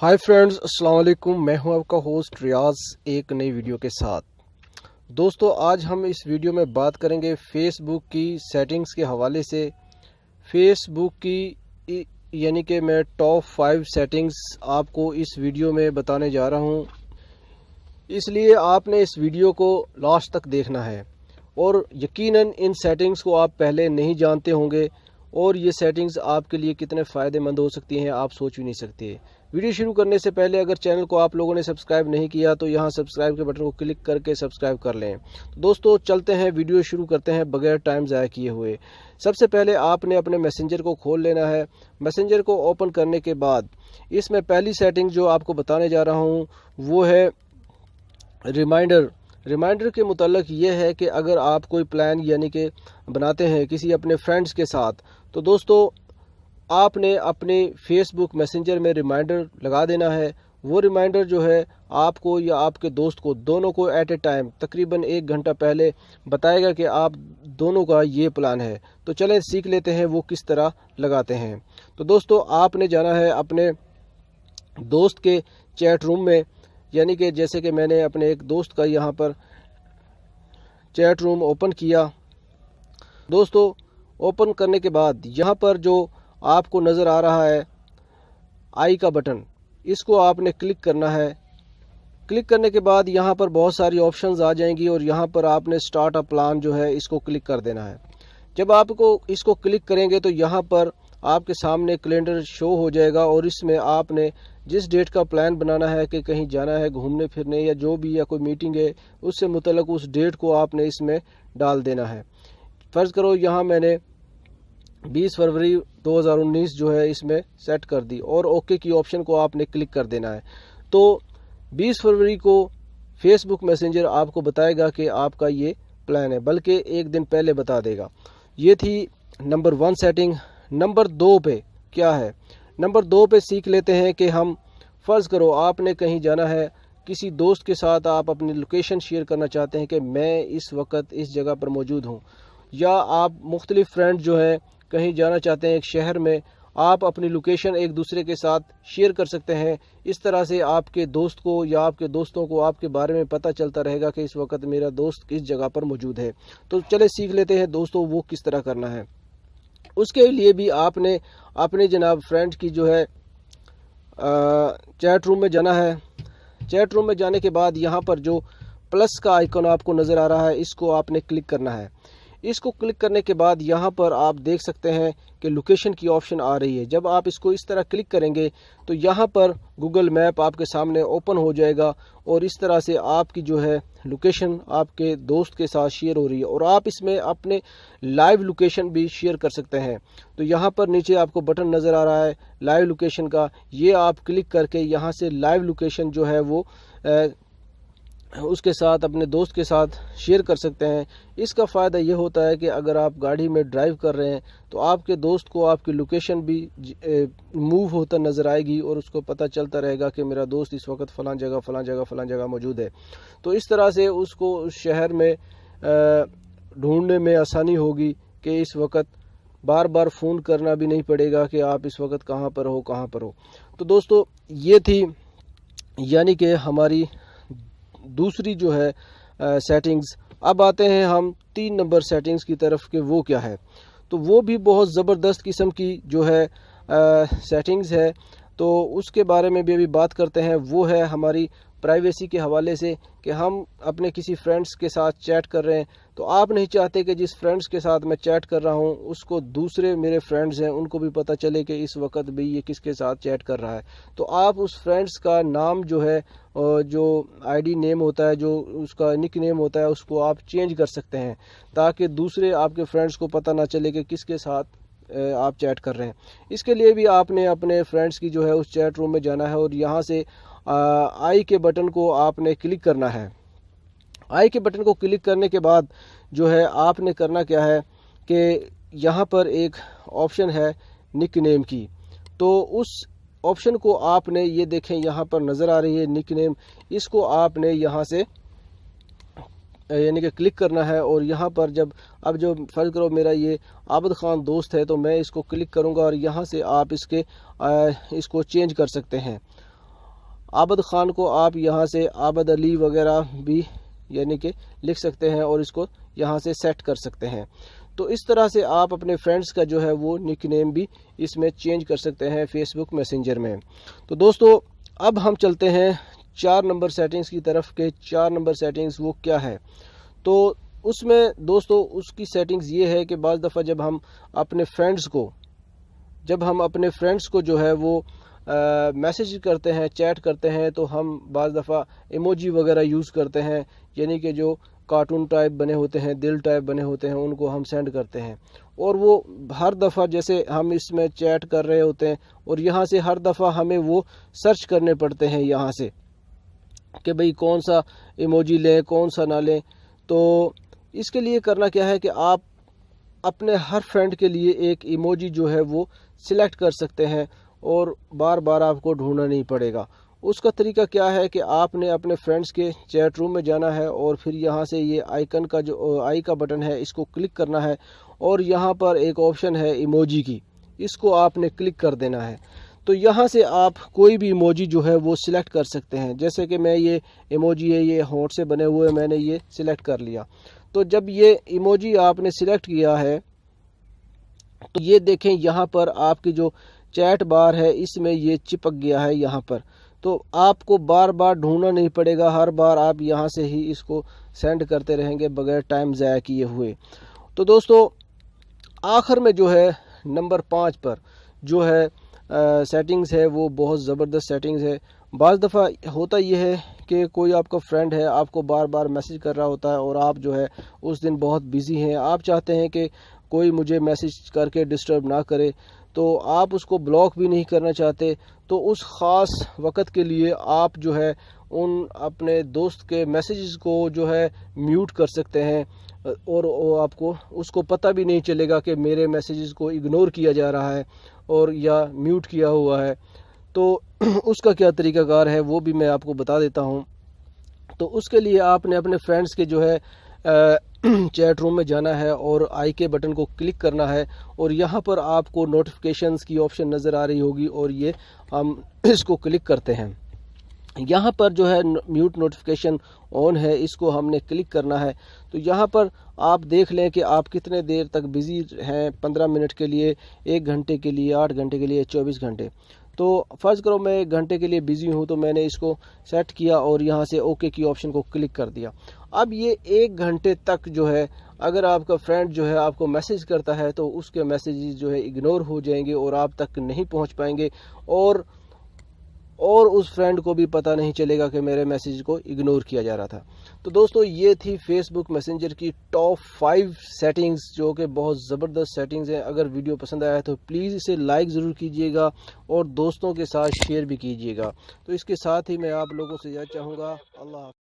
Hi friends, अस्सलाम वालेकुम। मैं हूं आपका होस्ट रियाज एक नई वीडियो के साथ। दोस्तों, आज हम इस वीडियो में बात करेंगे फेसबुक की सेटिंग्स के हवाले से। फेसबुक की यानी कि मैं टॉप 5 सेटिंग्स आपको इस वीडियो में बताने जा रहा हूं, इसलिए आपने इस वीडियो को लास्ट तक देखना है। और यकीनन इन सेटिंग्स को आप पहले नहीं जानते होंगे और ये सेटिंग्स आपके लिए कितने फ़ायदेमंद हो सकती हैं आप सोच भी नहीं सकते। वीडियो शुरू करने से पहले अगर चैनल को आप लोगों ने सब्सक्राइब नहीं किया तो यहाँ सब्सक्राइब के बटन को क्लिक करके सब्सक्राइब कर लें। तो दोस्तों, चलते हैं, वीडियो शुरू करते हैं बगैर टाइम ज़ाया किए हुए। सबसे पहले आपने अपने मैसेंजर को खोल लेना है। मैसेंजर को ओपन करने के बाद इसमें पहली सेटिंग जो आपको बताने जा रहा हूँ वो है रिमाइंडर के मुतल्लिक ये है कि अगर आप कोई प्लान यानी कि बनाते हैं किसी अपने फ्रेंड्स के साथ, तो दोस्तों आपने अपने फेसबुक मैसेंजर में रिमाइंडर लगा देना है। वो रिमाइंडर जो है आपको या आपके दोस्त को, दोनों को एट ए टाइम तकरीबन 1 घंटा पहले बताएगा कि आप दोनों का ये प्लान है। तो चलें सीख लेते हैं वो किस तरह लगाते हैं। तो दोस्तों, आपने जाना है अपने दोस्त के चैट रूम में, यानी कि जैसे कि मैंने अपने एक दोस्त का यहाँ पर चैट रूम ओपन किया। दोस्तों, ओपन करने के बाद यहाँ पर जो आपको नज़र आ रहा है आई का बटन, इसको आपने क्लिक करना है। क्लिक करने के बाद यहाँ पर बहुत सारी ऑप्शंस आ जाएंगी और यहाँ पर आपने स्टार्ट अ प्लान जो है इसको क्लिक कर देना है। जब आपको इसको क्लिक करेंगे तो यहाँ पर आपके सामने कैलेंडर शो हो जाएगा और इसमें आपने जिस डेट का प्लान बनाना है कि कहीं जाना है घूमने फिरने या जो भी, या कोई मीटिंग है, उससे मुतल्लिक उस डेट को आपने इसमें डाल देना है। फ़र्ज़ करो यहाँ मैंने 20 फरवरी 2019 जो है इसमें सेट कर दी और ओके की ऑप्शन को आपने क्लिक कर देना है। तो 20 फरवरी को फेसबुक मैसेंजर आपको बताएगा कि आपका ये प्लान है, बल्कि 1 दिन पहले बता देगा। ये थी नंबर 1 सेटिंग। नंबर 2 पे क्या है? नंबर 2 पे सीख लेते हैं कि हम, फ़र्ज़ करो आपने कहीं जाना है, किसी दोस्त के साथ आप अपनी लोकेशन शेयर करना चाहते हैं कि मैं इस वक्त इस जगह पर मौजूद हूँ, या आप मुख्तलिफ फ्रेंड जो हैं कहीं जाना चाहते हैं एक शहर में, आप अपनी लोकेशन एक दूसरे के साथ शेयर कर सकते हैं। इस तरह से आपके दोस्त को या आपके दोस्तों को आपके बारे में पता चलता रहेगा कि इस वक्त मेरा दोस्त किस जगह पर मौजूद है। तो चले सीख लेते हैं दोस्तों वो किस तरह करना है। उसके लिए भी आपने अपने जनाब फ्रेंड की जो है चैट रूम में जाना है। चैट रूम में जाने के बाद यहाँ पर जो प्लस का आइकन आपको नज़र आ रहा है इसको आपने क्लिक करना है। इसको क्लिक करने के बाद यहाँ पर आप देख सकते हैं कि लोकेशन की ऑप्शन आ रही है। जब आप इसको इस तरह क्लिक करेंगे तो यहाँ पर गूगल मैप आपके सामने ओपन हो जाएगा और इस तरह से आपकी जो है लोकेशन आपके दोस्त के साथ शेयर हो रही है और आप इसमें अपने लाइव लोकेशन भी शेयर कर सकते हैं। तो यहाँ पर नीचे आपको बटन नज़र आ रहा है लाइव लोकेशन का, ये आप क्लिक करके यहाँ से लाइव लोकेशन जो है वो उसके साथ, अपने दोस्त के साथ शेयर कर सकते हैं। इसका फ़ायदा ये होता है कि अगर आप गाड़ी में ड्राइव कर रहे हैं तो आपके दोस्त को आपकी लोकेशन भी मूव होता नज़र आएगी और उसको पता चलता रहेगा कि मेरा दोस्त इस वक्त फ़लाँ जगह मौजूद है। तो इस तरह से उसको उस शहर में ढूंढने में आसानी होगी कि इस वक्त बार बार फ़ोन करना भी नहीं पड़ेगा कि आप इस वक्त कहाँ पर हो। तो दोस्तों, ये थी यानी कि हमारी दूसरी जो है सेटिंग्स। अब आते हैं हम 3 नंबर सेटिंग्स की तरफ कि वो क्या है। तो वो भी बहुत ज़बरदस्त किस्म की जो है सेटिंग्स है, तो उसके बारे में भी अभी बात करते हैं। वो है हमारी प्राइवेसी के हवाले से कि हम अपने किसी फ्रेंड्स के साथ चैट कर रहे हैं, तो आप नहीं चाहते कि जिस फ्रेंड्स के साथ मैं चैट कर रहा हूं उसको दूसरे मेरे फ्रेंड्स हैं उनको भी पता चले कि इस वक्त भी ये किसके साथ चैट कर रहा है। तो आप उस फ्रेंड्स का नाम जो है, जो आईडी नेम होता है, जो उसका निक नेम होता है, उसको आप चेंज कर सकते हैं ताकि दूसरे आपके फ्रेंड्स को पता ना चले कि किसके साथ आप चैट कर रहे हैं। इसके लिए भी आपने अपने फ्रेंड्स की जो है उस चैट रूम में जाना है और यहाँ से आई के बटन को आपने क्लिक करना है। आई के बटन को क्लिक करने के बाद जो है आपने करना क्या है कि यहाँ पर एक ऑप्शन है निक नेम की, तो उस ऑप्शन को आपने, ये देखें यहाँ पर नज़र आ रही है निक नेम, इसको आपने यहाँ से यानी कि क्लिक करना है। और यहाँ पर जब, अब जो फ़र्ज़ करो मेरा ये आबिद ख़ान दोस्त है तो मैं इसको क्लिक करूँगा और यहाँ से आप इसको चेंज कर सकते हैं। عابد خان کو آپ یہاں سے عابد علی وغیرہ بھی یعنی کہ لکھ سکتے ہیں اور اس کو یہاں سے سیٹ کر سکتے ہیں۔ تو اس طرح سے آپ اپنے فرینڈز کا جو ہے وہ نک نیم بھی اس میں چینج کر سکتے ہیں فیس بک میسنجر میں۔ تو دوستو اب ہم چلتے ہیں 4 نمبر سیٹنگز کی طرف کہ 4 نمبر سیٹنگز وہ کیا ہے۔ تو اس میں دوستو اس کی سیٹنگز یہ ہے کہ بعض دفعہ جب ہم اپنے فرینڈز کو جو ہے وہ میسیج کرتے ہیں، چیٹ کرتے ہیں، تو ہم بعض دفعہ ایموجی وغیرہ یوز کرتے ہیں، یعنی کہ جو کارٹون ٹائپ بنے ہوتے ہیں، دل ٹائپ بنے ہوتے ہیں، ان کو ہم سینڈ کرتے ہیں۔ اور وہ ہر دفعہ جیسے ہم اس میں چیٹ کر رہے ہوتے ہیں اور یہاں سے ہر دفعہ ہمیں وہ سرچ کرنے پڑتے ہیں یہاں سے کہ بھئی کون سا ایموجی لیں، کون سا نہ لیں۔ تو اس کے لیے کرنا کیا ہے کہ آپ اپنے ہر فرینڈ کے لیے ایک ایموجی جو ہے وہ سلیکٹ کر سکتے ہیں اور بار بار آپ کو ڈھونڈنا نہیں پڑے گا۔ اس کا طریقہ کیا ہے کہ آپ نے اپنے فرینڈز کے چیٹ روم میں جانا ہے اور پھر یہاں سے یہ آئیکن کا جو آئی کا بٹن ہے اس کو کلک کرنا ہے اور یہاں پر ایک آپشن ہے ایموجی کی، اس کو آپ نے کلک کر دینا ہے۔ تو یہاں سے آپ کوئی بھی ایموجی جو ہے وہ سلیکٹ کر سکتے ہیں، جیسے کہ میں یہ ایموجی ہے، یہ ہونٹ سے بنے ہوئے، میں نے یہ سلیکٹ کر لیا۔ تو جب یہ ایموجی آپ نے سلیکٹ کیا ہے تو یہ دیکھیں یہاں پر آپ کی جو چیٹ بار ہے اس میں یہ چپک گیا ہے یہاں پر، تو آپ کو بار بار ڈھونڈنا نہیں پڑے گا، ہر بار آپ یہاں سے ہی اس کو سینڈ کرتے رہیں گے بغیر ٹائم ضائع کیے ہوئے۔ تو دوستو آخر میں جو ہے نمبر 5 پر جو ہے سیٹنگز ہے وہ بہت زبردست سیٹنگز ہے۔ بعض دفعہ ہوتا یہ ہے کہ کوئی آپ کا فرینڈ ہے، آپ کو بار بار میسیج کر رہا ہوتا ہے اور آپ جو ہے اس دن بہت بیزی ہیں، آپ چاہتے ہیں کہ کوئی مجھے میسیج کر کے ڈسٹرب نہ کرے، تو آپ اس کو بلاک بھی نہیں کرنا چاہتے، تو اس خاص وقت کے لیے آپ جو ہے ان اپنے دوست کے میسیجز کو جو ہے میوٹ کر سکتے ہیں اور آپ کو اس کو پتہ بھی نہیں چلے گا کہ میرے میسیجز کو اگنور کیا جا رہا ہے اور یا میوٹ کیا ہوا ہے۔ تو اس کا کیا طریقہ کار ہے وہ بھی میں آپ کو بتا دیتا ہوں۔ تو اس کے لیے آپ نے اپنے فرینڈز کے جو ہے چیٹ روم میں جانا ہے اور آئی کے بٹن کو کلک کرنا ہے اور یہاں پر آپ کو نوٹیفیکیشنز کی آپشن نظر آ رہی ہوگی اور یہ ہم اس کو کلک کرتے ہیں۔ یہاں پر جو ہے میوٹ نوٹیفیکیشن آن ہے، اس کو ہم نے کلک کرنا ہے۔ تو یہاں پر آپ دیکھ لیں کہ آپ کتنے دیر تک بزی ہیں، 15 منٹ کے لیے، 1 گھنٹے کے لیے، 8 گھنٹے کے لیے، 24 گھنٹے۔ تو فرض کرو میں 1 گھنٹے کے لیے بزی ہوں، تو میں نے اس کو سیٹ کیا اور یہاں سے اوکے کی آپشن کو کلک کر دیا۔ اب یہ 1 گھنٹے تک جو ہے اگر آپ کا فرینڈ جو ہے آپ کو میسیج کرتا ہے تو اس کے میسیجز جو ہے اگنور ہو جائیں گے اور آپ تک نہیں پہنچ پائیں گے اور اس فرینڈ کو بھی پتہ نہیں چلے گا کہ میرے میسیج کو اگنور کیا جا رہا تھا۔ تو دوستو یہ تھی فیس بک میسنجر کی ٹاپ 5 سیٹنگز جو کہ بہت زبردست سیٹنگز ہیں۔ اگر ویڈیو پسند آیا تو پلیز اسے لائک ضرور کیجئے گا اور دوستوں کے ساتھ شیئر بھی کیجئے گا۔ تو اس کے ساتھ ہی میں آپ لوگوں سے یہ چاہوں گا، اللہ حافظ۔